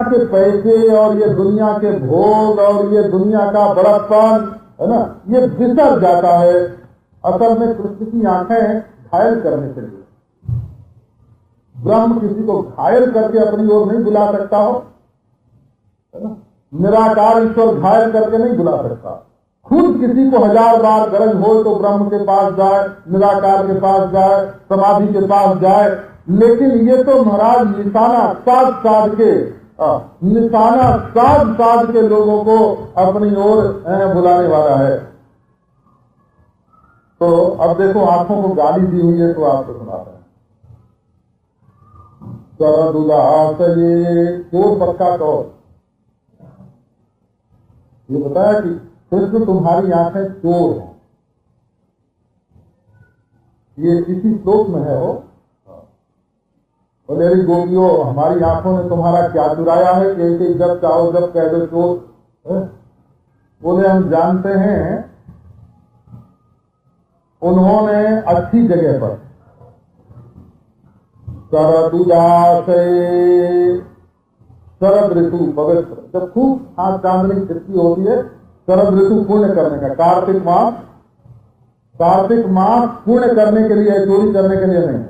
के पैसे और ये दुनिया के भोग और ये दुनिया का बड़प्पन है ना, ये बिसर जाता है। असल में कृष्ण की आंखें घायल करने के लिए, ब्रह्म किसी को घायल करके अपनी ओर नहीं बुला सकता हो, है ना। निराकार ईश्वर घायल करके नहीं बुला सकता। खुद किसी को 1000 बार गरज हो तो ब्रह्म के पास जाए, निराकार के पास जाए, समाधि के पास जाए। लेकिन ये तो महाराज निशाना साध के लोगों को अपनी ओर बुलाने वाला है। तो अब देखो, आंखों को गाली दी हुई है तो आपको सुनाते हैं। ये चोर पक्का कौन, ये बताया कि कृष्ण तुम्हारी आंखें चोर हैं। ये किसी श्लोक में है हो, बोले गोपियों हमारी आंखों ने तुम्हारा क्या चुराया है, कैसे जब चाहो जब कह दो चोर। बोले हम जानते हैं उन्होंने अच्छी जगह पर शरद ऋतु पवित्र, जब खूब आज चांदनी छुट्टी होती है, शरद ऋतु पुण्य करने का, कार्तिक मास पुण्य करने के लिए, चोरी करने के लिए नहीं।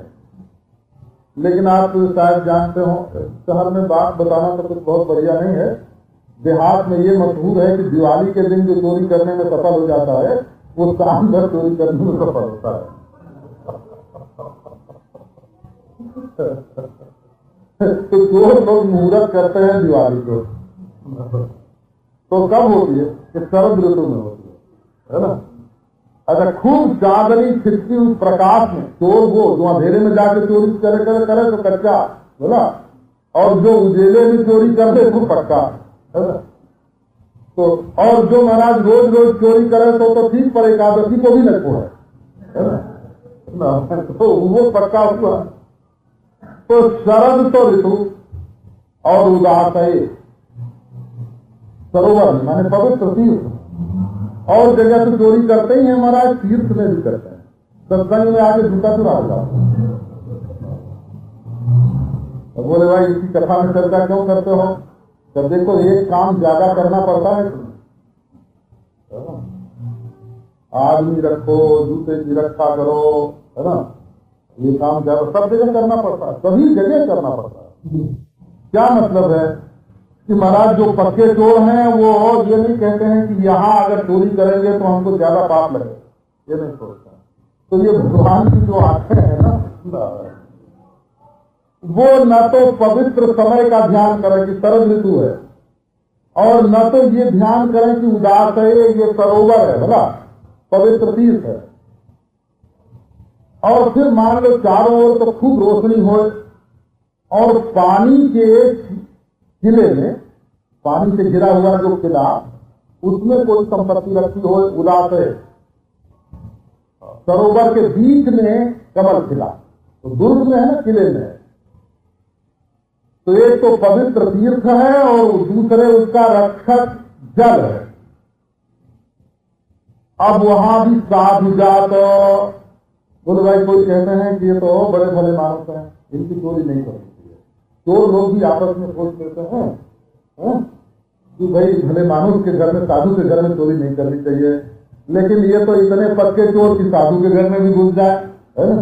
लेकिन आप शायद जानते हो, शहर में बात बताना तो कुछ बहुत बढ़िया नहीं है। देहात में ये मशहूर है कि दिवाली के दिन जो चोरी करने में सफल हो जाता है वो शाम भर चोरी करने में सफल होता है। तो चोर लोग मुहूर्त करते हैं दिवाली को, तो कब होती है कि शरद ऋतु में होती है ना। अच्छा, खूब चांदनी छिटकी उस प्रकाश में चोर वो जो अंधेरे में जाके चोरी करे तो कच्चा बोला, और जो उजेले में चोरी कर ले तो पक्का है ना। तो और जो महाराज रोज रोज चोरी करे तो ठीक, पर एकादशी को भी न है ना, तो वो पक्का हुआ। तो शरद तो ऋतु और उदास है सरोवर माने पवित्र तीर्थ, और जगह तो चोरी करते ही है महाराज, तीर्थ में भी करते हैं। सत्संग में आके जूता चुरा जाता। बोले भाई इसी कथा में चर्चा क्यों करते हो? जब देखो एक काम ज्यादा करना पड़ता है, आदमी रखो, जूते की रक्षा करो, है ना, ये काम ज्यादा सब जगह करना पड़ता है, सभी जगह करना पड़ता है। क्या मतलब है कि महाराज जो पक्के चोर हैं वो ये नहीं कहते हैं कि यहाँ अगर चोरी करेंगे तो हमको ज्यादा पाप लगे, ये नहीं सोचते। तो ये भगवान की जो आंखें हैं ना, वो न तो पवित्र समय का ध्यान करें कि शरद ऋतु है, और न तो ये ध्यान करें कि उदास है, ये सरोवर है बोला, पवित्र तीर्थ है। और फिर मान लो चारों ओर तो खूब रोशनी हो, और पानी के किले में, पानी से घिरा हुआ जो किला, उसमें कोई संपत्ति रखी हो, उदास है। सरोवर के बीच में कमल खिला, तो दुर्ग में है ना, किले में है। तो एक तो पवित्र तीर्थ है और दूसरे उसका रक्षक जल है। अब वहां भी साधु जात, बोले भाई कोई कहते हैं कि ये तो बड़े भले मानस हैं, इनकी चोरी नहीं करनी चाहिए। चोर लोग भी आपस में सोच लेते हैं कि भाई भले मानुष के घर में, साधु के घर में चोरी नहीं करनी चाहिए। लेकिन ये तो इतने पक्के चोर कि साधु के घर में भी घुस जाए, है ना।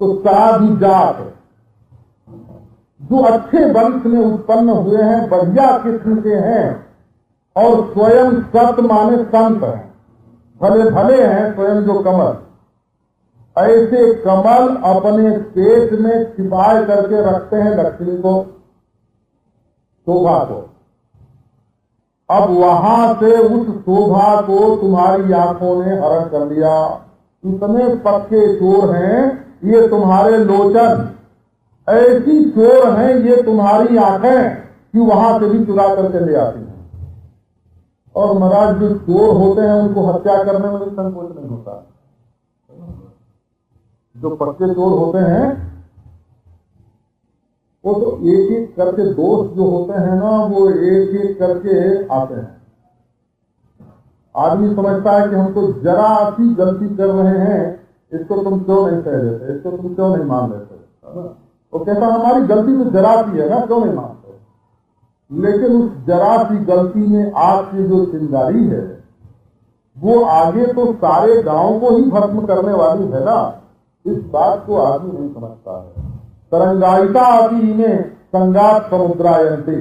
तो साधु जात जो अच्छे वंश में उत्पन्न हुए हैं, बढ़िया किस्म के हैं, और स्वयं सत माने संत हैं, भले भले हैं स्वयं जो कमल, ऐसे कमल अपने पेट में छिपाए करके रखते हैं लक्ष्मी को, शोभा को। अब वहां से उस शोभा को तुम्हारी आंखों ने हरण कर लिया। इतने पक्के चोर हैं ये तुम्हारे लोचन, ऐसी चोर हैं ये तुम्हारी आंखें कि वहां से भी चुरा करके ले आती हैं। और महाराज जो चोर होते हैं उनको हत्या करने में भी संकोच नहीं होता। जो पक्के चोर होते हैं वो तो एक एक करके, दोस्त जो होते हैं ना वो एक एक करके आते हैं। आदमी समझता है कि हम तो जरा सी गलती कर रहे हैं, इसको तुम क्यों नहीं कह देते, इसको तुम क्यों नहीं मान लेते। वो कहता हमारी गलती तो जरा सी है ना, क्यों नहीं मानते। लेकिन उस जरा सी गलती में आग की जो चिंगारी है वो आगे तो सारे गांव को ही भस्म करने वाली है ना। इस बात को आदमी नहीं समझता है। तरंगायिता आदि इन्हें संगात समुद्रायन्ते,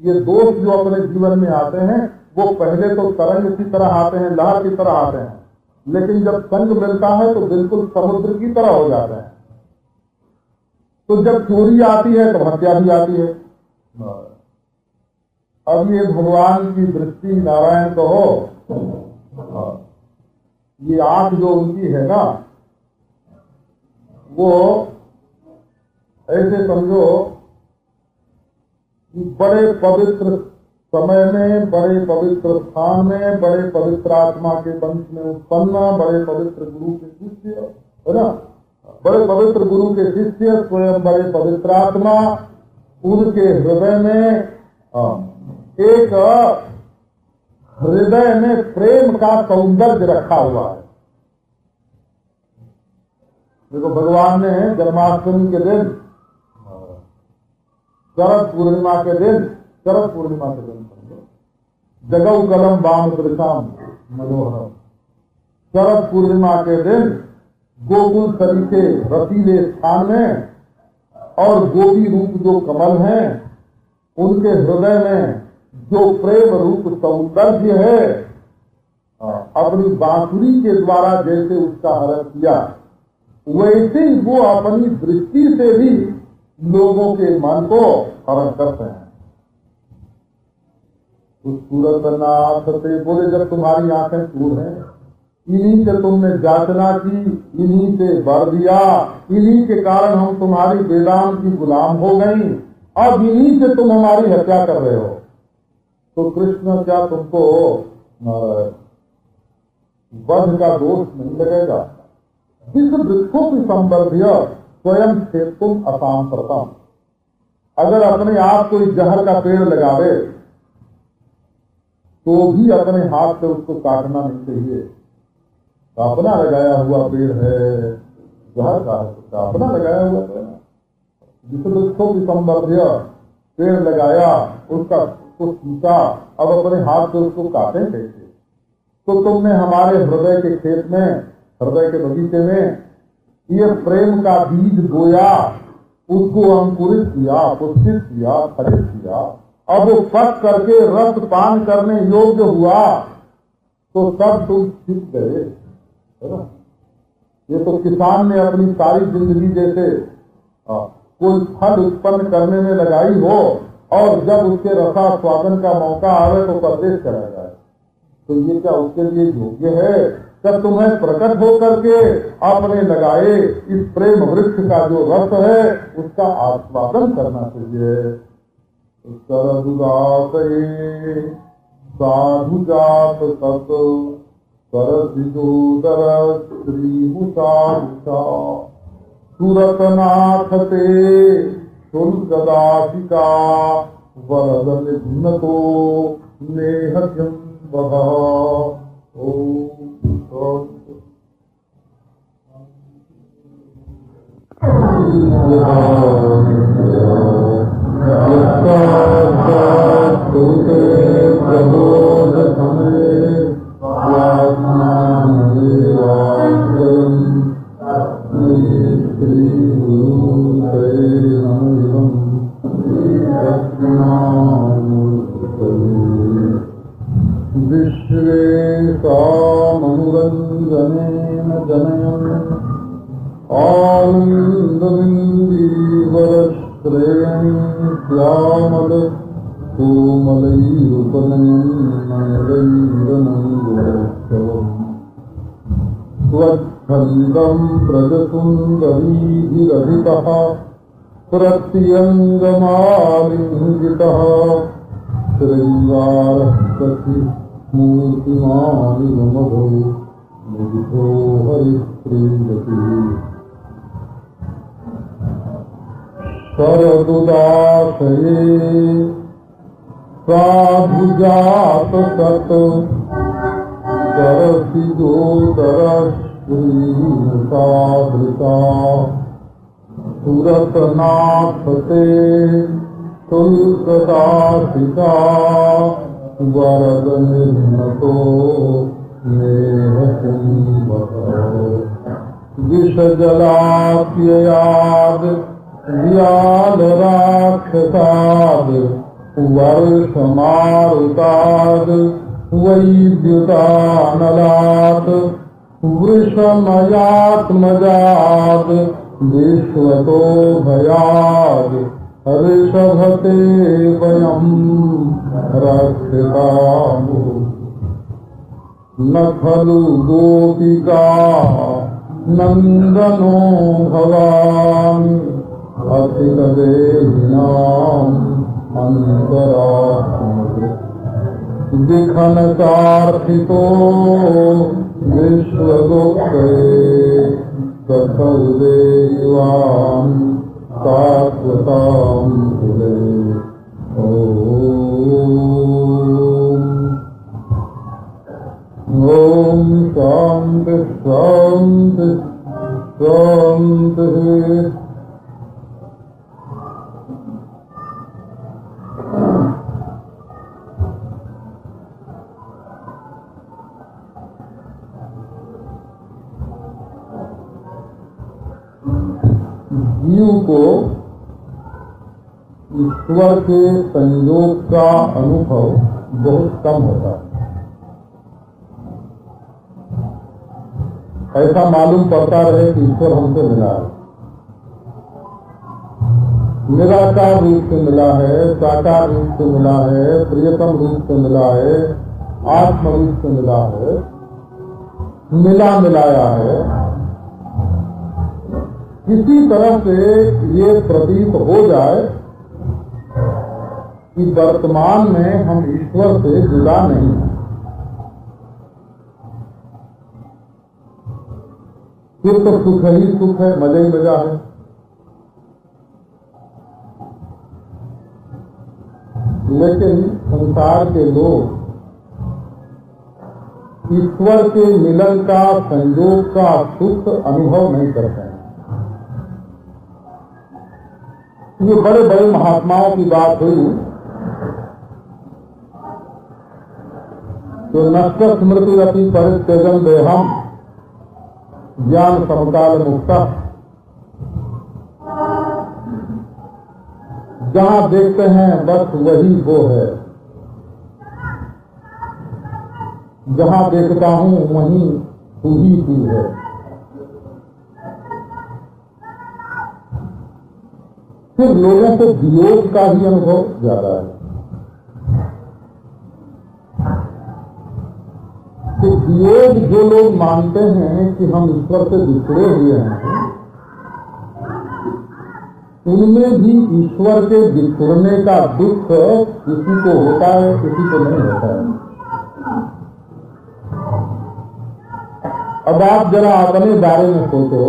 ये दोष जो अपने जीवन में आते हैं वो पहले तो तरंग की तरह आते हैं, लहर की तरह आते हैं, लेकिन जब संग मिलता है तो बिल्कुल समुद्र की तरह हो जाते हैं। तो जब चोरी आती है तो हत्या भी आती है। अब ये भगवान की दृष्टि, नारायण कहो, ये आंख जो उनकी है ना, वो ऐसे समझो कि बड़े पवित्र समय में, बड़े पवित्र स्थान में, बड़े पवित्र आत्मा के वंश में उत्पन्न, बड़े पवित्र गुरु के शिष्य, है ना, बड़े पवित्र गुरु के शिष्य, स्वयं बड़े पवित्र आत्मा, उनके हृदय में एक हृदय में प्रेम का सौंदर्य रखा हुआ है। देखो भगवान ने जन्माष्टमी के दिन, शरद पूर्णिमा के दिन, जगौ कलम वाम दृशाम मनोहरम, शरद पूर्णिमा के दिन गोकुल तरीके रसीले स्थान में और गोपी रूप जो कमल हैं उनके हृदय में जो प्रेम रूप सौंदर्य है, अपनी बांसुरी के द्वारा जैसे उसका हरण किया, वैसे वो अपनी दृष्टि से भी लोगों के मन को हरण करते हैं। उस सूरतनाथ से बोले, जब तुम्हारी आंखें चूर हैं, इन्हीं से तुमने जाचना की, इन्हीं से वर दिया, इन्हीं के कारण हम तुम्हारी वेदांत की गुलाम हो गई, अब इन्हीं से तुम हमारी हत्या कर रहे हो। तो कृष्ण क्या तुमको वध का दोष नहीं लगेगा? जिस वृक्षों की संवर्ध्य स्वयं से तुम असाम प्रथम, अगर अपने आप कोई जहर का पेड़ लगावे तो भी अपने हाथ से उसको काटना नहीं चाहिए। तो अपना लगाया हुआ पेड़ है, जहर का है, तो अपना लगाया हुआ पेड़। जिस वृक्षों की संवर्ध्य पेड़ लगाया, उसका सीखा, अब अपने हाथ से उसको काटे कैसे? तो तुमने हमारे हृदय के खेत में, हृदय के बगीचे में ये प्रेम का बीज बोया, उसको अंकुरित किया, पुष्पित किया, फलित किया, अब वो पक करके रस पान करने योग्य हुआ तो सब तुम सीख गए, है ना। ये तो किसान ने अपनी सारी जिंदगी जैसे कोई फल उत्पन्न करने में लगाई हो और जब उसके रसा स्वादन का मौका आवे तो परदेश चला जाए, तो ये क्या उसके लिए योग्य है? जब तुम्हें प्रकट हो करके आपने लगाए इस प्रेम वृक्ष का जो रस है उसका आस्वादन करना चाहिए। साधु जात सत सूरतनाथ ते शुल्कदासिका वरद निघ्नको नेहत्यं वधा। विश्वेशामनुरञ्जनेन जनयन् आनन्दमिन्दीवरश्रेयं श्यामल कोमलैरुपनयन्नयनैरनन्दोत्सवम् स्वच्छन्दं व्रजसुन्दरीभिरधितः प्रत्यङ्गमालिङ्गितः श्रृङ्गारः सखि मूर्तिमानिमधो मुदितो हरिप्रीयते। शरदुदासये साधुजात सत सरसिजोदरश्रीमुसाधृता सूरतनाथ ते शुल्कदासिका वरद निर्मतो विष जलाप्ययाद व्याल राक्षसाद वर्षमारुताद वैद्युतानलात् वृषमयात्मजाद विश्वतो भयाद ऋषभते वयं रक्षितामो न खलु गोपिका नंदनो भवान् अतिदेहिनाम् अंतरात्मके दिखन कार्थितो विश्वगोप्ते कथौ देवान् शाश्वतां कुले ओम शांति शांति शांति। जीव को ईश्वर के संयोग का अनुभव बहुत कम होता है। ऐसा मालूम पड़ता रहे कि ईश्वर हमसे मिला है, निराकार रूप से मिला है, साकार रूप से मिला है, प्रियतम रूप से मिला है, आत्म रूप से मिला है, मिला मिलाया है। किसी तरह से ये प्रतीत हो जाए कि वर्तमान में हम ईश्वर से जुड़ा नहीं है, फिर तो सुख ही सुख है, मजा ही मजा है। लेकिन संसार के लोग ईश्वर के मिलन का, संयोग का सुख अनुभव नहीं करते हैं। ये बड़े बड़े महात्माओं की बात हुई तो नष्ट स्मृति रति परित्यजन देहम ज्ञान समकाल मुक्ता। जहां देखते हैं बस वही वो है, जहां देखता हूं वहीं तू ही तू है। फिर लोगों को वियोग का ही अनुभव ज्यादा है। तो वियोग जो लोग मानते हैं कि हम ईश्वर से बिछड़े हुए हैं, उनमें भी ईश्वर के बिछड़ने का दुख किसी को होता है, किसी को नहीं होता है। अब आप जरा अपने बारे में सोचो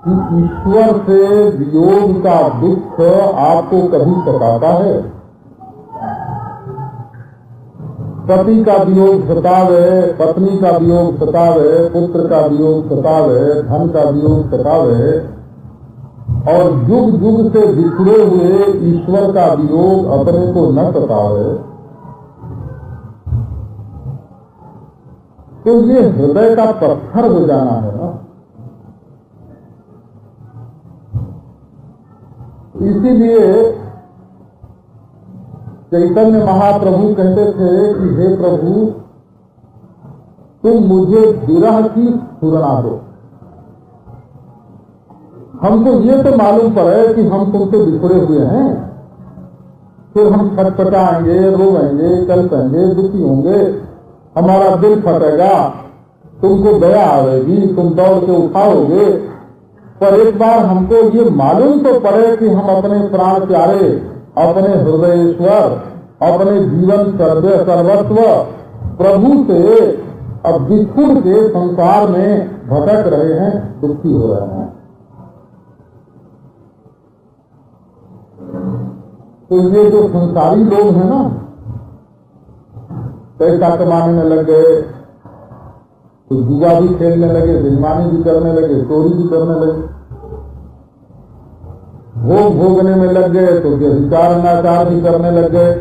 कि ईश्वर से वियोग का दुख आपको कभी सताता है? पति का वियोग सतावे, पत्नी का वियोग सतावे, पुत्र का वियोग सतावे, धन का वियोग सतावे, और युग युग से बिछड़े हुए ईश्वर का वियोग अपने को न सतावे, तो ये हृदय का पत्थर हो जाना है ना। इसीलिए चैतन्य महाप्रभु कहते थे कि हे प्रभु, तुम मुझे विरह की स्फुरणा दो। हमको ये तो मालूम पड़े कि हम तुमसे बिछड़े हुए हैं, फिर हम छटपटाएंगे, रोएंगे, कल्पेंगे, दुखी होंगे, हमारा दिल फटेगा, तुमको दया आएगी, तुम दौड़ के उठाओगे। पर एक बार हमको ये मालूम तो पड़े कि हम अपने प्राण प्यारे, अपने हृदयेश्वर, अपने जीवन सर्वस्व प्रभु से अब बिछुड़ के संसार में भटक रहे हैं, दुखी हो रहे हैं। तो ये जो संसारी लोग हैं ना, पैसा कमाने में लग गए, तो जुआ भी खेलने लगे, बेईमानी भी करने लगे, चोरी भी करने लगे, भोग भोगने में लग गए तो व्यभिचार अनाचार भी करने लग गए,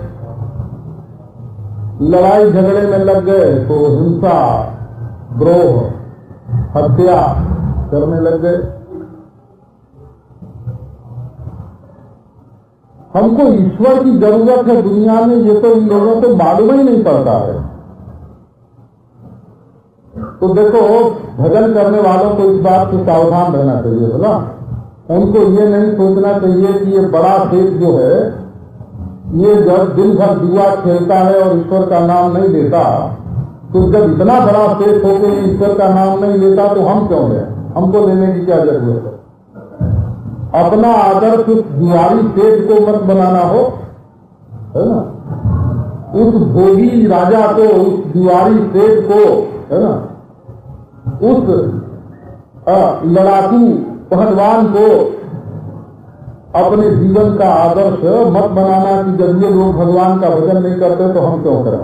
लड़ाई झगड़े में लग गए तो हिंसा द्रोह हत्या करने लग गए। हमको ईश्वर की जरूरत है दुनिया में, ये तो इन लोगों को मालूम ही नहीं पड़ता है। तो देखो, भजन करने वालों को इस बात से सावधान रहना चाहिए बोला। उनको ये नहीं सोचना चाहिए कि ये बड़ा सेठ जो है, ये जब दिन भर जुआ खेलता है और ईश्वर का नाम नहीं लेता, तो जब इतना बड़ा सेठ होकर ईश्वर का नाम नहीं लेता तो हम क्यों लें? हमको लेने की क्या जरूरत है? अपना आदर्श उस जुआरी सेठ को मत बनाना हो, है ना, उस भोगी राजा को, उस जुआरी सेठ को, है ना, उस लड़ाकू पहलवान को अपने जीवन का आदर्श मत बनाना कि जब ये लोग भगवान का भजन नहीं करते तो हम क्यों करें।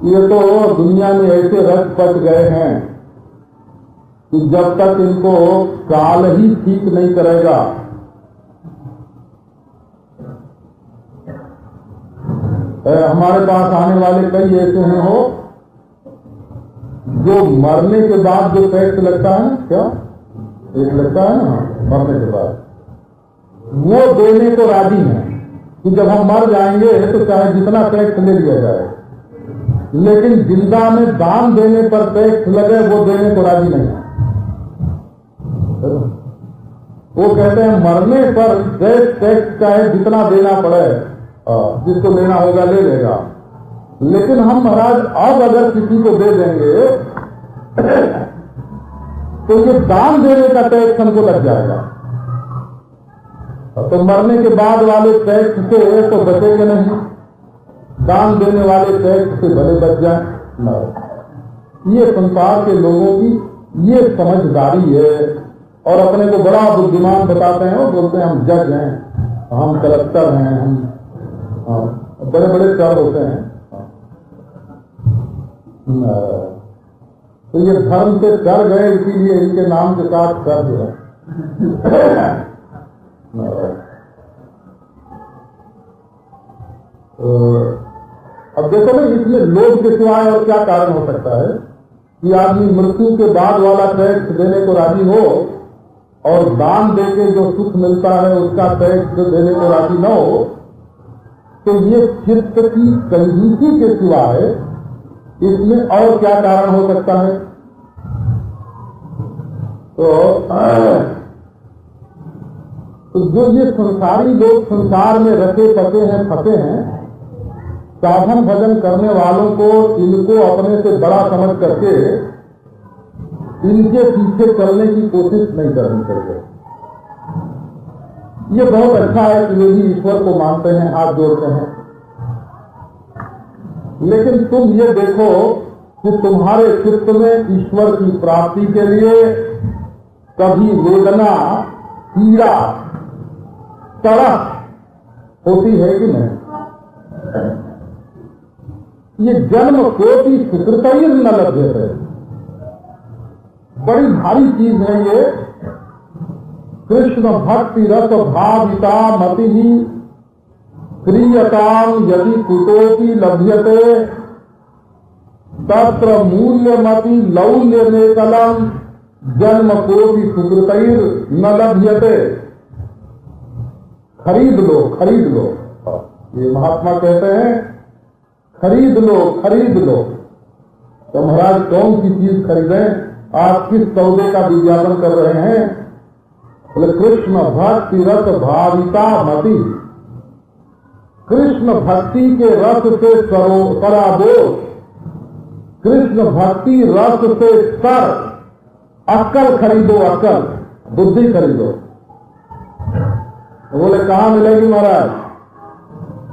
ये तो दुनिया में ऐसे रच पट गए हैं कि जब तक इनको काल ही ठीक नहीं करेगा, हमारे पास आने वाले कई ऐसे हैं हो जो मरने के बाद जो टैक्स लगता है, क्या एक लगता है ना मरने के बाद, वो देने को राजी है कि जब हम मर जाएंगे तो चाहे जितना टैक्स ले लिया जाए, लेकिन जिंदा में दान देने पर टैक्स लगे वो देने को राजी नहीं है। वो कहते हैं मरने पर टैक्स चाहे जितना देना पड़े, जिसको लेना होगा ले लेगा, लेकिन हम महाराज अब अगर किसी को दे देंगे तो ये दान देने का टैक्स हमको लग जाएगा, तो मरने के बाद वाले टैक्स से तो बचेंगे नहीं, दान देने वाले टैक्स से भले बच जाए। ये संसार के लोगों की ये समझदारी है, और अपने को बड़ा बुद्धिमान बताते हैं और बोलते हैं हम जज हैं, हम कलेक्टर हैं, हम बड़े बड़े कर होते हैं। तो ये धर्म से डर गए, इसीलिए इनके नाम के साथ कर दिया। अब देखो ना, इसमें लोभ के सिवाय और क्या कारण हो सकता है कि आदमी मृत्यु के बाद वाला टैक्स देने को राजी हो और दान देके जो सुख मिलता है उसका टैक्स देने को राजी न हो। तो ये चित्त की कंजूसी के सिवाय इसमें और क्या कारण हो सकता है? तो जो ये संसारी लोग संसार में रखे पते हैं, फंसे हैं, साधन भजन करने वालों को इनको अपने से बड़ा समझ करके इनके पीछे चलने की कोशिश नहीं करनी चाहिए। ये बहुत अच्छा है कि वे भी ईश्वर को मानते हैं, हाथ जोड़ते हैं, लेकिन तुम ये देखो कि तुम्हारे चित्त में ईश्वर की प्राप्ति के लिए कभी वेदना, पीड़ा, तड़प होती है कि नहीं? ये जन्म कोटि सुकृतैर न लभ्यते, बड़ी भारी चीज है ये। कृष्ण भक्ति रस भाविता मति क्रियताम यदि कुतोपि लभ्यते तत्र मूल्यमति लौल्य में कलम जन्म कोटि सुकृतैर न लभ्यते। खरीद लो, खरीद लो, ये महात्मा कहते हैं खरीद लो, खरीद लो। तो महाराज कौन सी चीज खरीदें? आप किस सौदे का विज्ञापन कर रहे हैं? बोले कृष्ण भक्ति रस भाविता मति, कृष्ण भक्ति के रस से सराबोर, कृष्ण भक्ति रस से सर, अक्कल खरीदो, अक्कल, बुद्धि खरीदो। बोले कहाँ मिलेगी महाराज?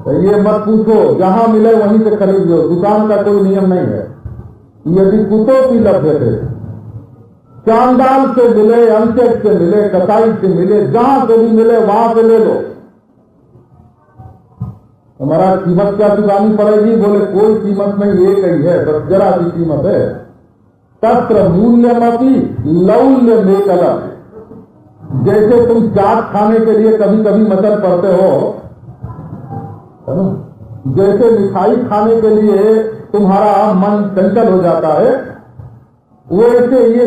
तो ये मत पूछो, जहां मिले वहीं से खरीद लो, दुकान का कोई नियम नहीं है। यदि कुतोपि लभ्यते, चांडाल से मिले, अंचक से मिले, कसाई से मिले, जहां से भी मिले वहां से ले लो। हमारा कीमत क्या चुकानी पड़ेगी? बोले कोई कीमत नहीं, एक ही है, बस जरा सी कीमत है। तत्र मूल्यमपि लौल्य मेकलम। जैसे तुम चाट खाने के लिए कभी कभी मचल पड़ते हो, है ना? जैसे मिठाई खाने के लिए तुम्हारा मन चंचल हो जाता है, वैसे ये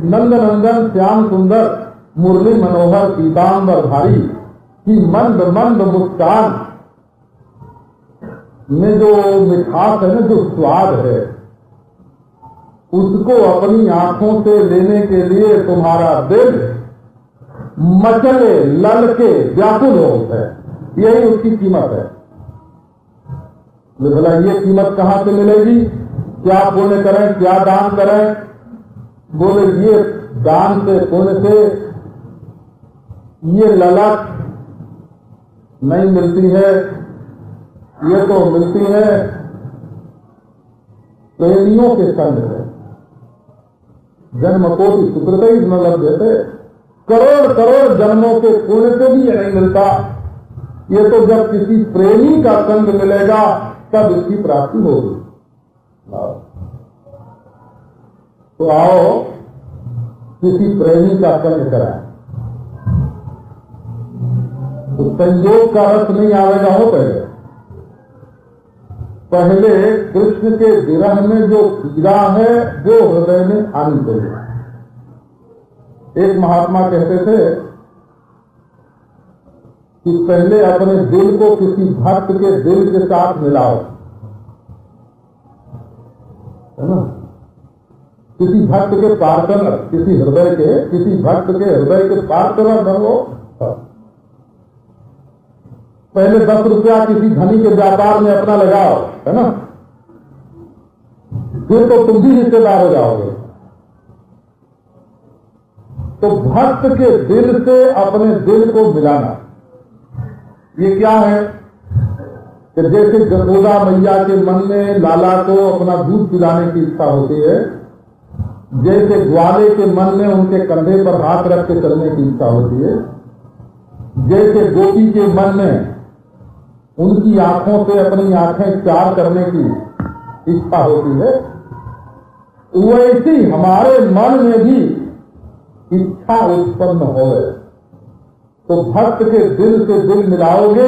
नंद नंदन श्याम सुंदर मुरली मनोहर पीताम्बर धारी की मंद मंद मुस्कान में जो मिठास है ना, जो स्वाद है, उसको अपनी आंखों से लेने के लिए तुम्हारा दिल मचले ललके व्याकुल हो है। यही उसकी कीमत है। बोला ये कीमत कहां से मिलेगी? क्या पुण्य करें, क्या दान करें? बोले ये दान से, पुण्य से ये ललक नहीं मिलती है, ये तो मिलती है प्रेमियों के संग है। जन्म कोटि सुकृत न लभ्यते, करोड़ करोड़ जन्मों के पुण्य से भी ये नहीं मिलता। ये तो जब किसी प्रेमी का संग मिलेगा तब इसकी प्राप्ति होगी। तो आओ किसी प्रेमी का संग कराएं। तो संयोग का रस नहीं आवेगा हो पहले कृष्ण के विरह में जो पीड़ा है वो हृदय में आनी चाहिए। एक महात्मा कहते थे कि पहले अपने दिल को किसी भक्त के दिल के साथ मिलाओ, है ना? किसी भक्त के पार्टनर, किसी भक्त के हृदय के पार्टनर बनो। पहले 10 रुपया किसी धनी के व्यापार में अपना लगाओ, है ना? फिर तो तुम भी हिस्सेदार हो जाओगे। तो भक्त के दिल से अपने दिल को मिलाना, ये क्या है कि जैसे जसोदा मैया के मन में लाला को अपना दूध पिलाने की इच्छा होती है, जैसे ग्वाले के मन में उनके कंधे पर हाथ रख के चलने की इच्छा होती है, जैसे गोपी के मन में उनकी आंखों से अपनी आंखें चार करने की इच्छा होती है, वैसी हमारे मन में भी इच्छा उत्पन्न हो। तो भक्त के दिल से दिल मिलाओगे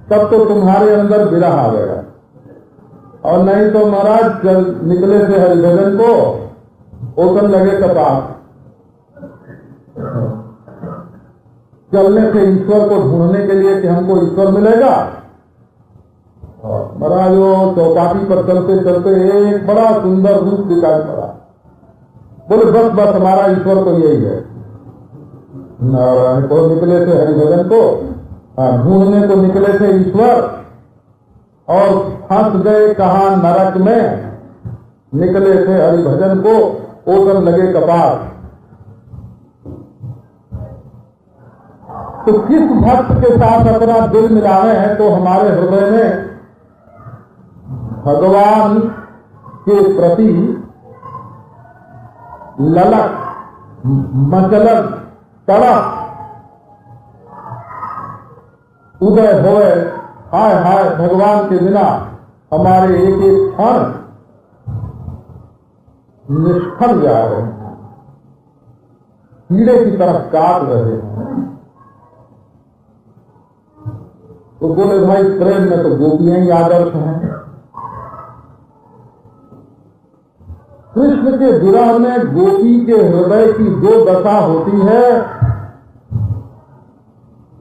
तब तो तुम्हारे अंदर विरह आएगा। और नहीं तो महाराज निकले थे हरिभजन को ओसन लगे कपास, चलने से ईश्वर को ढूंढने के लिए कि हमको ईश्वर मिलेगा। महाराज वो चौपाटी पर चलते चलते एक बड़ा सुंदर रूप दिखाई पड़ा। बोले बस हमारा ईश्वर तो यही है। नारायण को निकले थे हरिभजन को ढूंढने को निकले थे ईश्वर, और फंस गए कहा नरक में। निकले थे हरिभजन को ओसन लगे कपास। तो किस भक्त के साथ अपना दिल मिलाए हैं तो हमारे हृदय में भगवान के प्रति ललक, मचलन, तड़प उदय होए। हाय हाय भगवान के बिना हमारे एक एक क्षण निष्फल जा रहे हैं, कीड़े की तरफ काट रहे हैं। तो बोले भाई प्रेम में तो गोपियां ही आदर्श हैं। कृष्ण के विरह में गोपी के हृदय की जो दशा होती है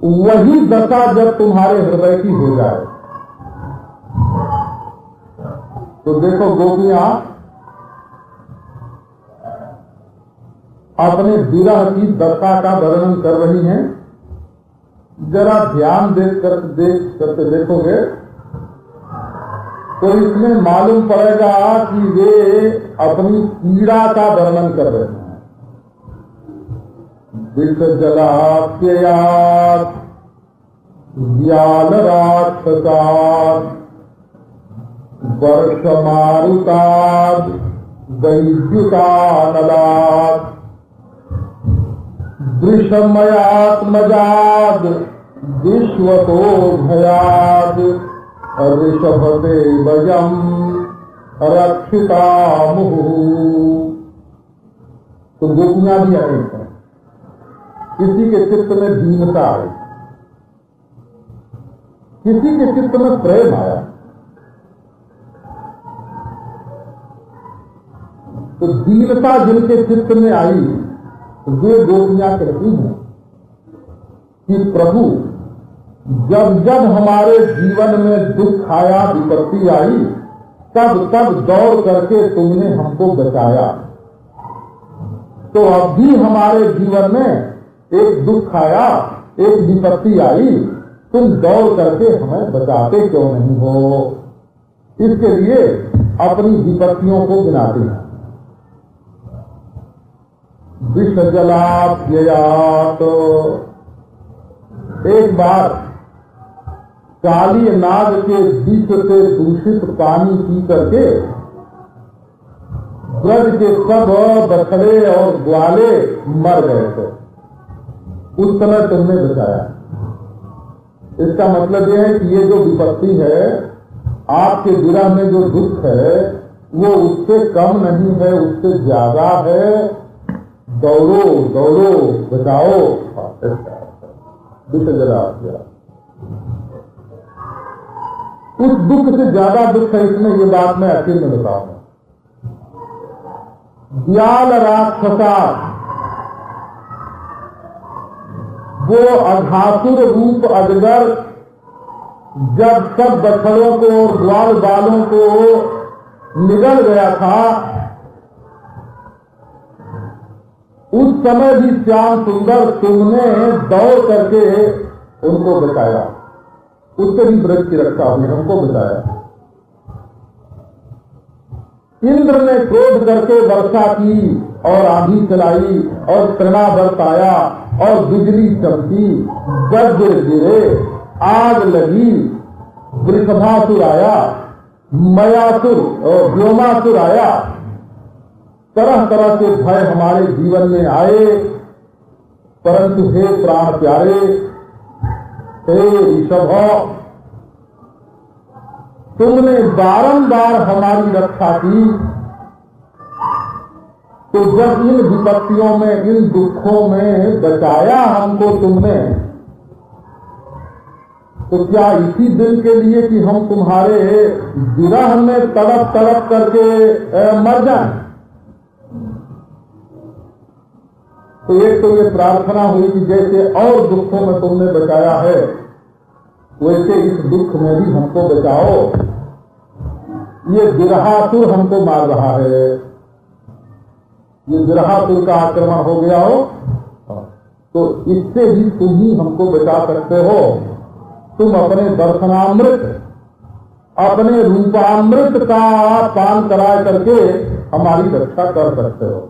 वही दशा जब तुम्हारे हृदय की हो जाए तो देखो गोपियां अपने विरह की दशा का वर्णन कर रही हैं। जरा ध्यान देख करके देखोगे तो इसमें मालूम पड़ेगा कि वे अपनी पीड़ा का वर्णन कर रहे हैं। विष जलाप्ययात् ज्ञान राक्षसात् वर्ष मारुतात् दैव्युतानलात् दृशमयात्मजाद विश्वतो भयाद ऋषभते वयम् रक्षितामुः। तो गोपियां भी अनेक हैं। किसी के चित्त में दीनता आई, किसी के चित्त में प्रेम आया। तो दीनता जिनके चित्त में आई वे गोपियां कहती हैं कि प्रभु जब जब हमारे जीवन में दुख आया, विपत्ति आई, तब तब दौड़ करके तुमने हमको बचाया। तो अब भी हमारे जीवन में एक दुख आया, एक विपत्ति आई, तुम दौड़ करके हमें बचाते क्यों नहीं हो? इसके लिए अपनी विपत्तियों को गिनाते हैं। विष जलाप्ययात, एक बार काली नाग के विष से दूषित पानी पी करके ब्रज के सब बछड़े और ग्वाले मर गए थे। उस समय तुमने बचाया। इसका मतलब यह है कि ये जो विपत्ति है, आपके विरह में जो दुख है, वो उससे कम नहीं है, उससे ज्यादा है। दौड़ो दौड़ो, बचाओ। विष जलाप्ययात, उस दुख से ज्यादा दुख है इसमें। ये बात मैं अखिल में बताऊंगा। व्याल राक्षसा, वो अघासुर रूप अजगर जब सब बछड़ों को और ग्वाल बालों को निगल गया था, उस समय भी श्याम सुंदर तुमने दौड़ करके उनको बचाया। उससे भी ब्रज की रक्षा हुई, हमको बचाया। इंद्र ने क्रोध करके वर्षा की और आंधी चलाई और तृणा बरसाया और बिजली चमकी, वज्र गिरे, आग लगी, वृषभासुर आया, मयासुर और व्योमासुर आया। तरह तरह के भय हमारे जीवन में आए, परंतु हे प्राण प्यारे, हे ऋषभ, तुमने बारंबार हमारी रक्षा की। तो जब इन विपत्तियों में, इन दुखों में बचाया हमको तुमने, तो क्या इसी दिन के लिए कि हम तुम्हारे विरह में तड़प तड़प करके मर जाएं? तो एक तो ये प्रार्थना हुई कि जैसे और दुखों में तुमने बचाया है, वैसे इस दुख में भी हमको बचाओ। ये विरहासुर हमको मार रहा है, ये विरहासुर का आक्रमण हो गया हो, तो इससे भी तुम ही हमको बचा सकते हो। तुम अपने दर्शनामृत, अपने रूपामृत का पान करा करके हमारी रक्षा कर सकते हो।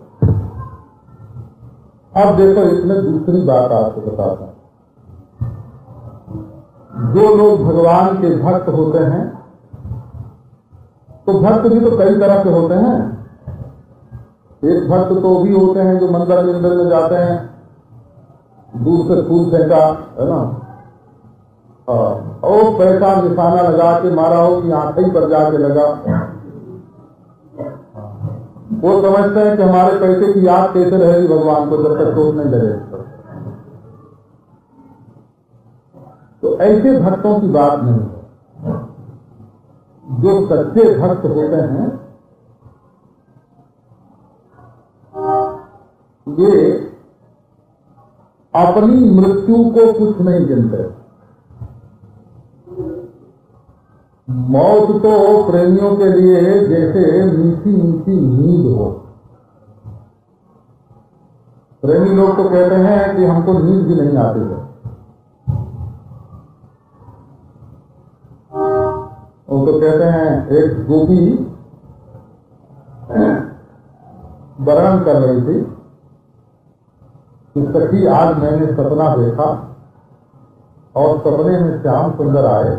अब देखो, इसमें दूसरी बात आपको बताता हूं। जो लोग भगवान के भक्त होते हैं, तो भक्त भी तो कई तरह के होते हैं। एक भक्त तो भी होते हैं जो मंदिर में जाते हैं, दूर से फूल फेंका, है ना, और पैसा निशाना लगा के मारा हो कि आंखें पर जाके लगा। वो समझते हैं कि हमारे पैसे की याद कैसे रहेगी भगवान को जब तक चोट नहीं लगे। तो ऐसे भक्तों की बात नहीं है। जो सच्चे भक्त होते हैं, ये अपनी मृत्यु को कुछ नहीं गिनते। मौत तो प्रेमियों के लिए जैसे मीठी मीठी नींद हो। प्रेमी लोग तो कहते हैं कि हमको नींद भी नहीं आती है। वो तो कहते हैं, एक गोपी वर्णन कर रही थी कि सखी आज मैंने सपना देखा और सपने में श्याम सुंदर आए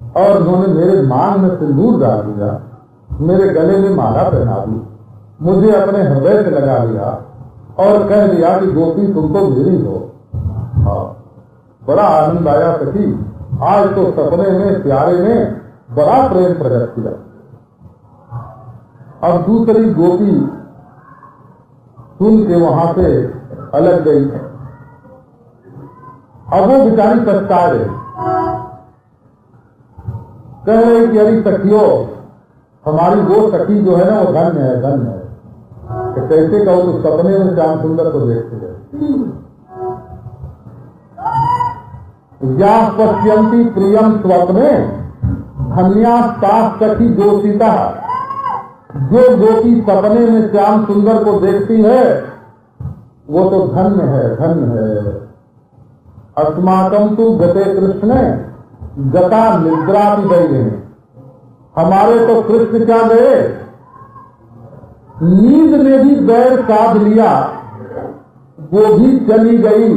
और उन्होंने मेरे मांग में सिंदूर डाल दिया, मेरे गले में माला पहना दी, मुझे अपने हृदय से लगा लिया और कह दिया कि गोपी तुम तो मेरी हो। हाँ, बड़ा आनंद आया सखी, आज तो सपने में प्यारे ने बड़ा प्रेम प्रकट किया। अब दूसरी गोपी सुन के वहां से अलग गई। अब वो बेचारी पछता रही, कह रही कि अरे सखियो, हमारी वो सखी जो है ना वो धन्य है, धन्य है। तो कैसे कहो, तो सपने में श्याम सुंदर को देखते हैं। या पश्यंती प्रियम स्वप्ने धन्यास्ताः सखी जोशिता। जो गोपी सपने में श्याम सुंदर को देखती है वो तो धन्य है, धन्य है। अस्माकं तु गते कृष्ण गता निद्रा भी, हमारे तो कृष्ण क्या गए, नींद में भी बैर साध लिया, वो भी चली गई।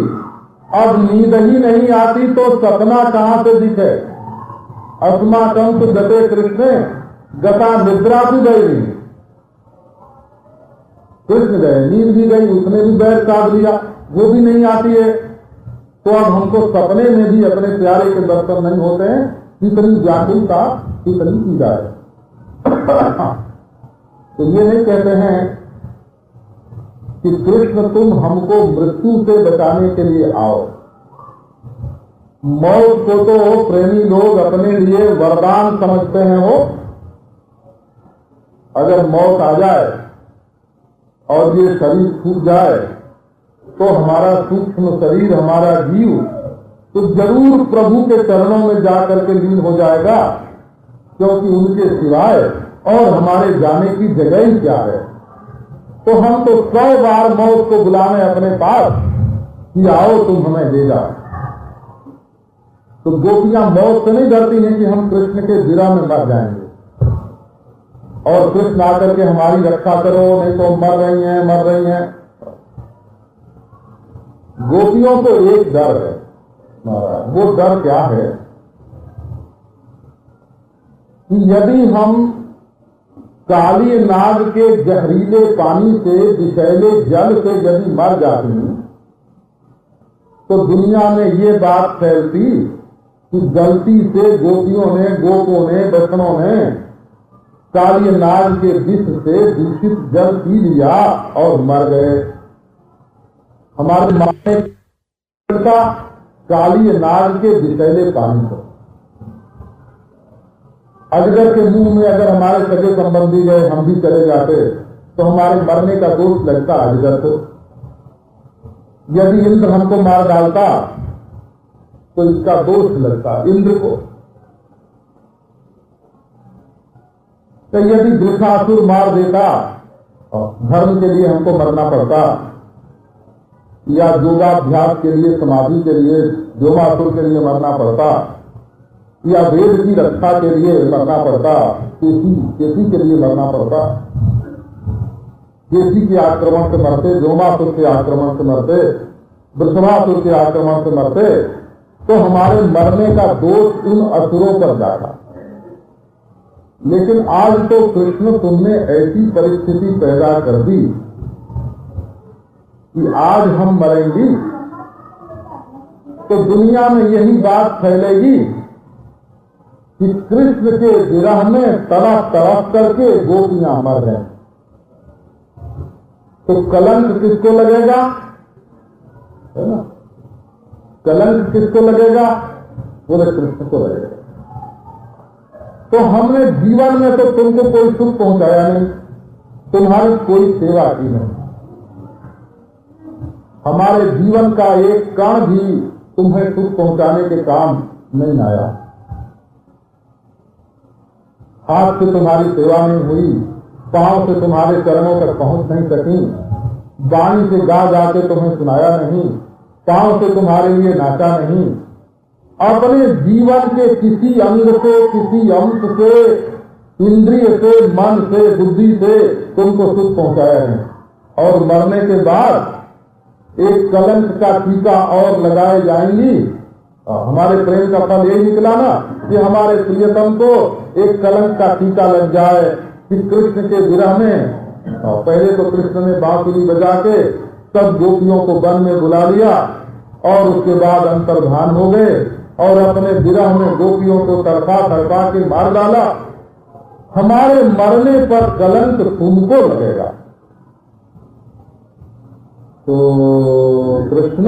अब नींद ही नहीं आती तो सपना कहां से दिखे। अस्माकं तु गते कृष्ण गता निद्रा भी गई, कृष्ण गए, नींद भी गई, उसने भी बैर साध लिया, वो भी नहीं आती है। तो अब हमको सपने में भी अपने प्यारे के दर्शन नहीं होते हैं। कितनी व्याकुलता, कितनी पीड़ा है। तो ये नहीं कहते हैं कि कृष्ण तुम हमको मृत्यु से बचाने के लिए आओ। मौत को तो प्रेमी लोग अपने लिए वरदान समझते हैं। हो अगर मौत आ जाए और ये शरीर छूट जाए तो हमारा सूक्ष्म शरीर, हमारा जीव तो जरूर प्रभु के चरणों में जाकर के लीन हो जाएगा, क्योंकि उनके सिवाय और हमारे जाने की जगह ही क्या है। तो हम तो 100 बार मौत को बुलाने अपने पास कि आओ तुम हमें ले जाओ। तो गोपियां मौत से नहीं डरती हैं कि हम कृष्ण के विरह में मर जाएंगे और कृष्ण आकर के हमारी रक्षा करो, नहीं तो मर रही हैं, मर रही हैं। गोपियों को एक डर है, वो डर क्या है कि यदि हम काली नाग के जहरीले पानी से, विषैले जल से यदि मर जाती तो दुनिया में ये बात फैलती कि गलती से गोपियों ने, गोपों ने, बचनों ने काली नाग के विष से दूषित जल पी लिया और मर गए। हमारे माने का काली नाग के विषैले पानी को, अजगर के मुंह में अगर हमारे सगे संबंधी गए, हम भी चले जाते तो हमारे मरने का दोष लगता अजगर को। यदि इंद्र हमको मार डालता तो इसका दोष लगता इंद्र को। तो यदि वृषासुर मार देता, धर्म के लिए हमको मरना पड़ता, या योगाभ्यास के लिए, समाधि के लिए व्योमासुर के लिए मरना पड़ता, या वेद की रक्षा के लिए मरना पड़ता, केसी के लिए मरना पड़ता। केसी के आक्रमण से मरते, व्योमासुर के आक्रमण से मरते, वृषभासुर के आक्रमण से मरते, तो हमारे मरने का दोष उन असुरों पर जाता। लेकिन आज तो कृष्ण तुमने ऐसी परिस्थिति पैदा कर दी कि आज हम मरेंगी तो दुनिया में यही बात फैलेगी कि कृष्ण के विरह में तरफ तरफ करके गोपियां मर गए। तो कलंक किसको लगेगा, है ना? कलंक किसको लगेगा? पूरे कृष्ण को लगेगा। तो हमने जीवन में तो तुमको कोई सुख पहुंचाया नहीं, तुम्हारी कोई सेवा की नहीं, हमारे जीवन का एक कण भी तुम्हें सुख पहुंचाने के काम नहीं आया। हाथ से तुम्हारी सेवा नहीं हुई, पांव से तुम्हारे चरणों तक पहुंच नहीं सकी, वाणी से गा गा के तुम्हें सुनाया नहीं, पांव से तुम्हारे लिए नाचा नहीं। अपने जीवन के किसी अंग से, किसी अंश से, इंद्रिय से, मन से, बुद्धि से तुमको सुख पहुंचाया नहीं। और मरने के बाद एक कलंक का टीका और लगाए जाएंगी। हमारे प्रेम का फल यही निकला ना कि हमारे प्रियतम को एक कलंक का टीका लग जाए कि कृष्ण के विरह में। पहले तो कृष्ण ने बांसुरी बजा के सब गोपियों को वन में बुला लिया और उसके बाद अंतर्धान हो गए और अपने विरह में गोपियों को तड़पा तड़पा के मार डाला। हमारे मरने पर कलंक तुमको लगेगा, तो कृष्ण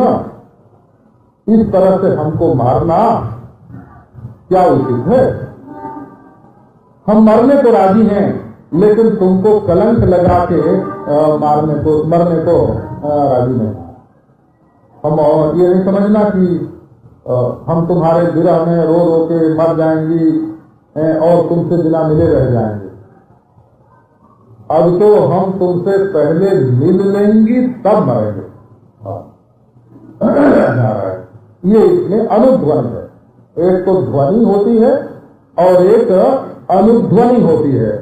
इस तरह से हमको मारना क्या उचित है? हम मरने को राजी हैं, लेकिन तुमको कलंक लगा के मरने को राजी नहीं। हम ये नहीं समझना कि हम तुम्हारे विरह में रो रो के मर जाएंगी और तुमसे बिना मिले रह जाएंगे। अब तो हम तुमसे पहले मिल लेंगी तब मरेंगे। ये इसमें अनुध्वनि है। एक तो ध्वनि होती है और एक अनुध्वनि होती है।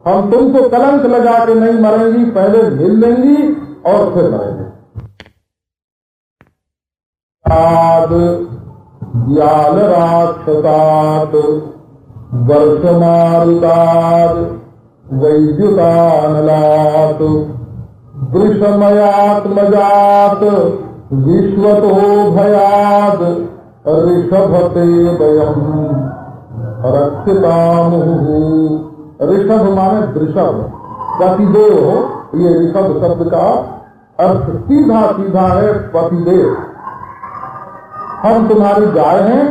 हम तुमको कलंक लगा के नहीं मरेंगी, पहले मिल लेंगी और फिर मरेंगे। ज्ञान राक्षसात् वर्षमारुतात् वैद्युतानलात् वृषमयात्मजात् विश्वतो भयात् ऋषभते वयम् रक्षितामुः। ऋषभ माने वृषभ, पतिदेव। ये ऋषभ शब्द का अर्थ सीधा सीधा है पतिदेव। हम तुम्हारी गाय हैं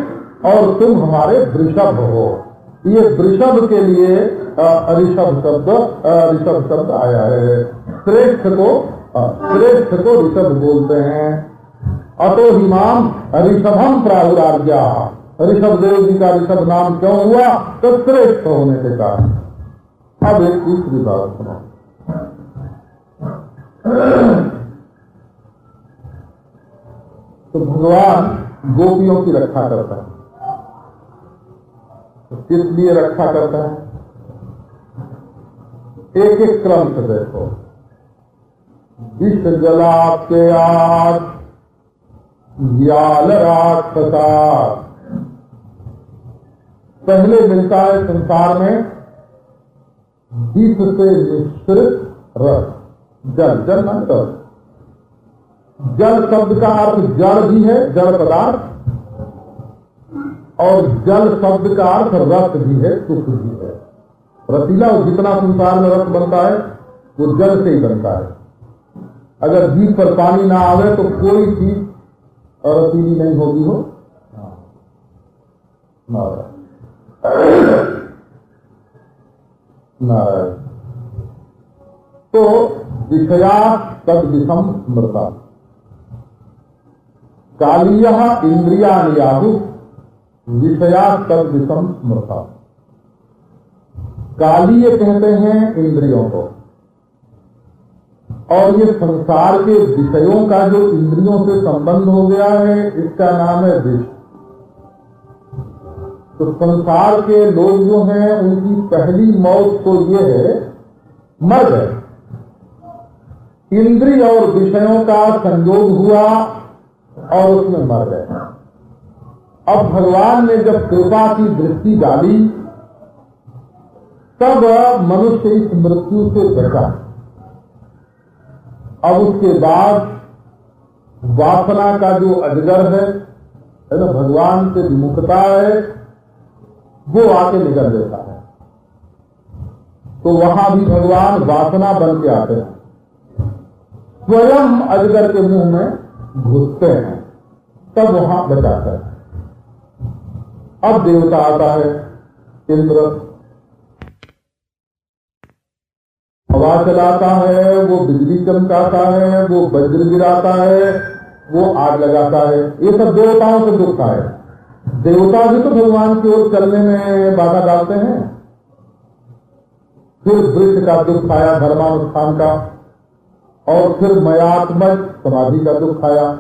और तुम हमारे वृषभ हो। ये वृषभ के लिए ऋषभ शब्द आया है। श्रेष्ठ को ऋषभ बोलते हैं। अतो हिमाम ऋषभम प्राहुराज्ञा। ऋषभ देव जी का ऋषभ नाम क्यों हुआ? तो श्रेष्ठ होने के कारण। अब एक तीसरी बात सुनो। तो भगवान गोपियों की रक्षा करता है। तो किस लिए रक्षा करता है? एक एक क्रम से देखो। विष जलाप्ययात् ज्ञान राक्षसात्। पहले मिलता है संसार में विष से मिश्रित रस, जल। जल न रस। जल शब्द का अर्थ जड़ भी है, जड़ पदार्थ, और जल शब्द का अर्थ रस भी है, सुख भी है। रसीला जितना संसार में रस बनता है वो जल से ही बनता है। अगर जीभ पर पानी ना आवे तो कोई चीज रसीली नहीं होगी हो। नारायण। तो विषया तद विषम स्मृता। कालीयः इंद्रियाणि याहुः विषया तद विषम स्मृता। कालीय कहते हैं इंद्रियों को, और ये संसार के विषयों का जो इंद्रियों से संबंध हो गया है इसका नाम है विष। तो संसार के लोग जो हैं उनकी पहली मौत तो ये है, मर गए। इंद्रिय और विषयों का संयोग हुआ और उसमें मर गए। अब भगवान ने जब कृपा की दृष्टि डाली तब मनुष्य इस मृत्यु से बचा। अब उसके बाद वासना का जो अजगर है ना, भगवान से विमुखता है, वो आके निकल देता है। तो वहां भी भगवान वासना बन के आते हैं, स्वयं अजगर के मुंह में घुसते हैं, तब वहां बचाते हैं। अब देवता आता है, इंद्र हवा चलाता है, वो बिजली चमकाता है, वो वज्र गिराता है, वो आग लगाता है। ये सब देवताओं से दुख है। देवता भी तो भगवान की ओर चलने में बाधा डालते हैं। फिर वृक्ष का दुख आया, धर्मानुष्ठान का, और फिर मयात्मज समाधि का दुख आया,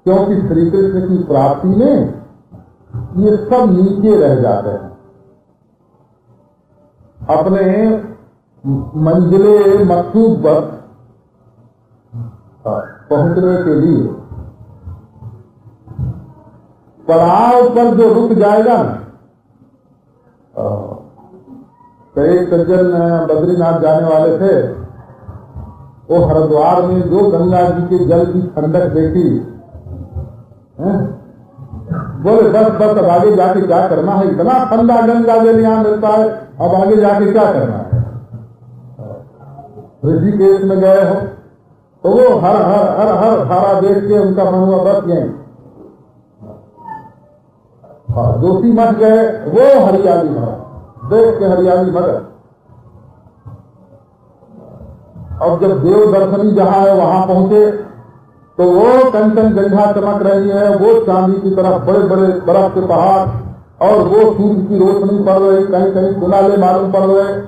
क्योंकि श्री कृष्ण की प्राप्ति में ये सब नीचे रह जाते हैं। अपने मंजिले मकसूद पर पहुंचने के लिए पड़ाव पर जो रुक जाएगा ना, एक सज्जन बद्रीनाथ जाने वाले थे, वो हरिद्वार में जो गंगा जी के जल की ठंडक देखी, बोले बस बस अब आगे जाके क्या करना है, इतना ठंडा गंगा जल यहाँ मिलता है, अब आगे जाके क्या करना है। ऋषिकेश में गए हो तो वो हर हर हर हर धारा देख के उनका मन हुआ बस यहीं। जोशी मठ गए, वो हरियाली भरा देख के हरियाली भरा। अब जब देव दर्शनी जहां है वहां पहुंचे तो वो कंचन गंगा चमक रही है, वो चांदी की तरफ बड़े बड़े बर्फ के पहाड़, और वो सूर्य की रोशनी पड़ रही, कहीं कहीं सुनाले मालूम पड़ रहे,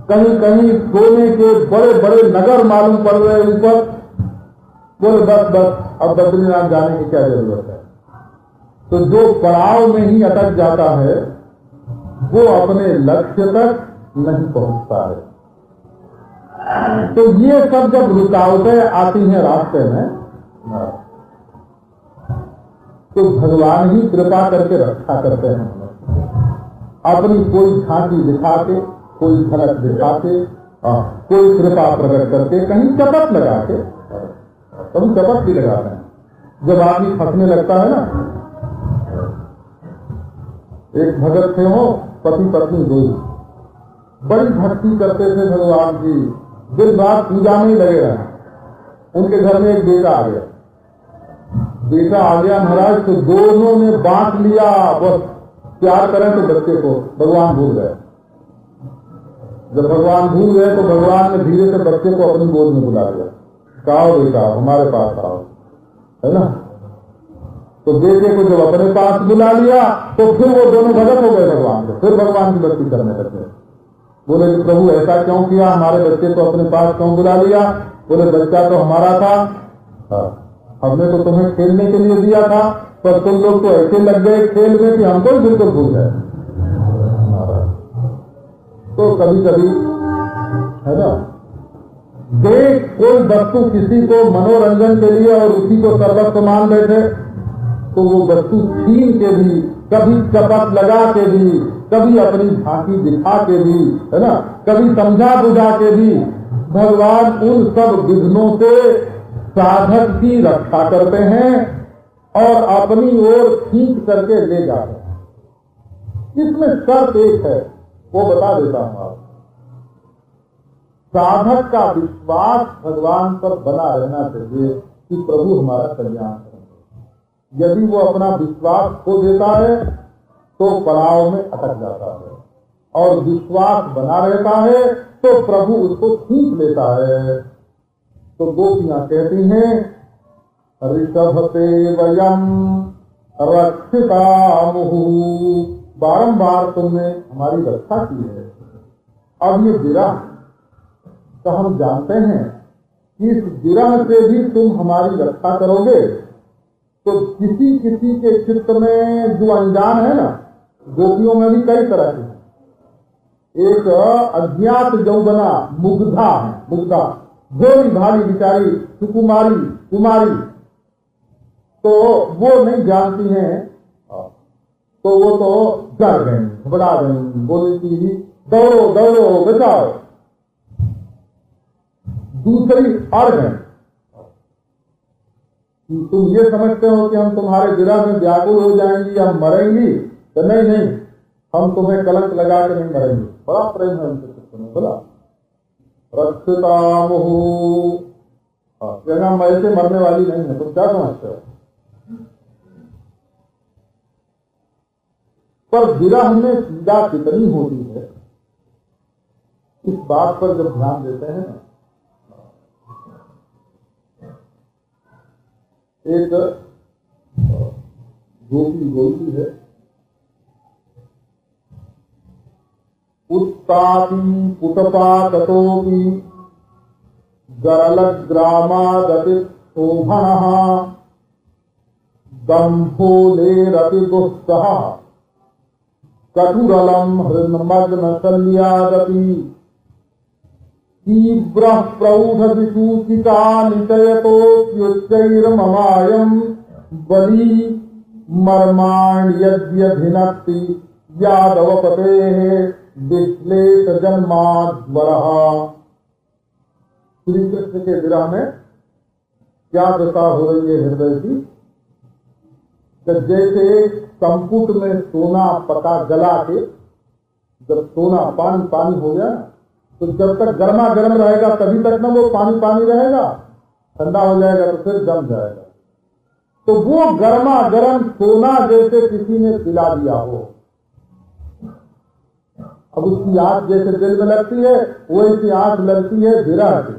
कहीं कहीं सोने के बड़े बड़े नगर मालूम पड़ रहे ऊपर। बोले बस बस अब बद्रीनाथ जाने की क्या जरूरत है। तो जो पड़ाव में ही अटक जाता है वो अपने लक्ष्य तक नहीं पहुंचता है। तो ये सब जब रुकावटें आती हैं रास्ते में तो भगवान ही कृपा करके रक्षा करते हैं। अपनी कोई झांकी दिखा के, कोई झलक दिखा के, कोई कृपा प्रकट करके, कहीं चपत लगा के, कभी चपत भी लगाते हैं। जब आदमी फंसने लगता है ना, एक भगत थे हो, पति पत्नी दो, बड़ी भक्ति करते थे भगवान की, दिन रात पूजा में ही लगे रहे। उनके घर में एक बेटा आ गया, महाराज, तो दोनों ने बांट लिया, बस प्यार करें तो बच्चे को भगवान भूल गए। जब भगवान भूल गए तो भगवान ने धीरे से बच्चे को अपनी गोद में बुला लिया, आओ बेटा हमारे पास आओ, है ना। तो बेटे को जब अपने पास बुला लिया तो फिर वो दोनों भगत हो गए भगवान को, फिर भगवान की भक्ति करने लगे। बोले कि प्रभु ऐसा क्यों किया, हमारे बच्चे को अपने पास क्यों बुला लिया। बोले बच्चा तो हमारा था, हमने तो तुम्हें खेलने के लिए दिया था, पर तुम लोग तो ऐसे लग गए खेल में कि हमको बिल्कुल भूल गए। तो कभी कभी है ना, देख कोई वस्तु किसी को मनोरंजन के लिए और उसी को सर्वस्व मान बैठे तो वो वस्तु छीन के भी, कभी चपत लगा के भी, कभी अपनी झांकी दिखा के भी, है ना, कभी समझा बुझा के भी भगवान उन सब विघ्नों से साधक की रक्षा करते हैं और अपनी ओर खींच करके ले जाते हैं। इसमें शर्त एक है, वो बता देता हूं आपको। साधक का विश्वास भगवान पर बना रहना चाहिए कि प्रभु हमारा कल्याण करेंगे। यदि वो अपना विश्वास खो देता है तो पड़ाव में अटक जाता है, और विश्वास बना रहता है तो प्रभु उसको खींच लेता है। तो गोपियां कहती हैं, ऋषभते वयम रक्षितामुहु, बारंबार तुमने हमारी रक्षा की है। अब ये विरह तो हम जानते हैं कि इस विरह से भी तुम हमारी रक्षा करोगे। तो किसी किसी के चित्त में जो अनजान है ना, गोपियों में भी कई तरह के, एक अज्ञात यौवना मुग्धा है, मुग्धा गोरी भारी बिचारी सुकुमारी कुमारी, तो वो नहीं जानती हैं, तो वो तो डर गई, घबरा गई, बोली कि दौड़ो दौड़ो बचाओ। दूसरी अड़ गई, तुम ये समझते हो कि हम तुम्हारे विरह में व्याकुल हो जाएंगी, हम मरेंगी, तो नहीं नहीं, हम तुम्हें कलंक लगा के नहीं मरेंगे। बड़ा प्रेम है उनके चित्त में, बोला रक्षितामुहु, कहना मैं ऐसे मरने वाली नहीं है, तुम क्या समझते हो। पर विरह में पीड़ा कितनी होती है, इस बात पर जब ध्यान देते हैं ना, एक गोपी बोलती है, उत्तापी पुटपातोपि गरलग्रामागति शोभनः दम्भोलेरपि दुःसह कटुरलं हृन्मग्न शल्यादपि तीव्रः प्रौढविसूचिका निचयतोऽप्युच्चैर्ममायं बली मर्माण्यद्यभिनक्ति यादवपतेः विश्लेष जन्माद्वरः। श्री कृष्ण के विरह में क्या दशा हो रही है हृदय की, जैसे संपुट में सोना पका गला के, जब सोना पानी पानी हो गया तो जब तक गर्मा गर्म रहेगा तभी तक ना वो पानी पानी रहेगा, ठंडा हो जाएगा तो फिर जम जाएगा। तो वो गर्मा गर्म सोना जैसे किसी ने पिला दिया हो, अब उसकी आंख जैसे दिल में लगती है वैसी आंख लगती है विरह की।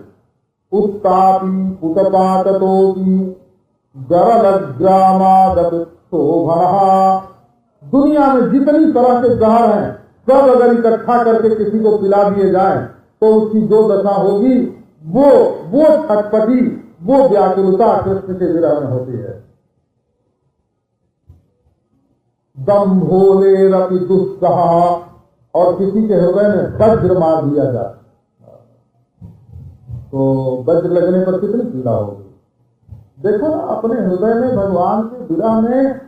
उत्तापी पुटपाटतोपी गरलग्रामागत शोभनः। दुनिया में जितनी तरह के जहर हैं सब अगर इकट्ठा करके किसी को पिला दिए जाए तो उसकी जो दशा होगी वो छटपटी, वो व्याकुलता कृष्ण के विरह में होती है। दम्भोले रपि दुस्सह, और किसी के हृदय में वज्र मार दिया जाए तो वज्र लगने पर कितनी पीड़ा होगी। देखो ना, अपने हृदय में भगवान के विरह में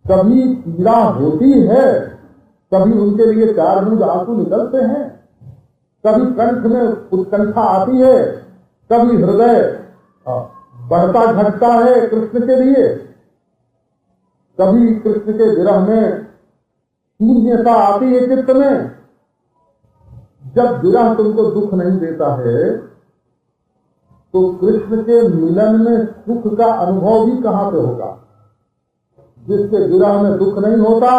कभी पीड़ा होती है, कभी उनके लिए 4 बूंद आंसू निकलते हैं, कभी कंठ में उत्कंठा आती है, कभी हृदय बढ़ता घटता है कृष्ण के लिए, कभी कृष्ण के विरह में शून्यता आती है चित्त में। जब विरह तुमको दुख नहीं देता है तो कृष्ण के मिलन में सुख का अनुभव भी कहां पे होगा। जिसके विरह में दुख नहीं होता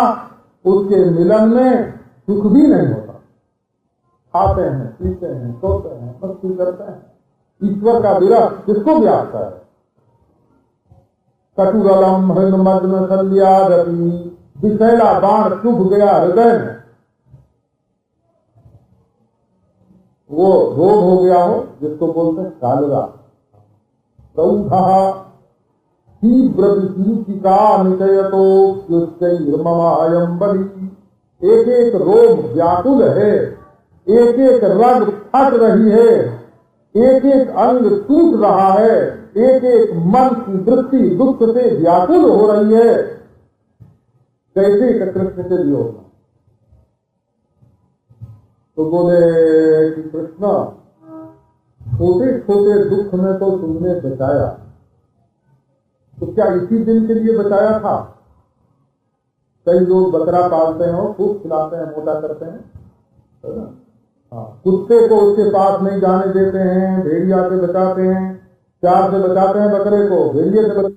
उसके मिलन में सुख भी नहीं होता। खाते हैं, पीते हैं, सोते हैं, मस्ती करते हैं, ईश्वर का विरह किसको व्यापता है। कटुरलम हृदमग्न संध्यारति, विषैला बाण चुभ गया हृदय में, वो रोग हो गया हो जिसको बोलते हैं कालरा। सौधा तीव्र विभीतिका निचयतो ममायम बलि। एक एक रोग व्याकुल है, एक एक रग फट रही है, एक एक अंग टूट रहा है, एक एक मन की वृत्ति दुख से व्याकुल हो रही है। कैसे कृष्ण के लिए होना। तो बोले कि कृष्ण छोटे छोटे दुख में तो तुमने बचाया, तो क्या इसी दिन के लिए बचाया था। कई लोग बकरा पालते हैं, खूब खिलाते हैं, मोटा करते हैं, है ना। हाँ, कुत्ते को उसके पास नहीं जाने देते हैं, भेड़िया से बचाते हैं, प्यार से बचाते हैं बकरे को, भेड़िए से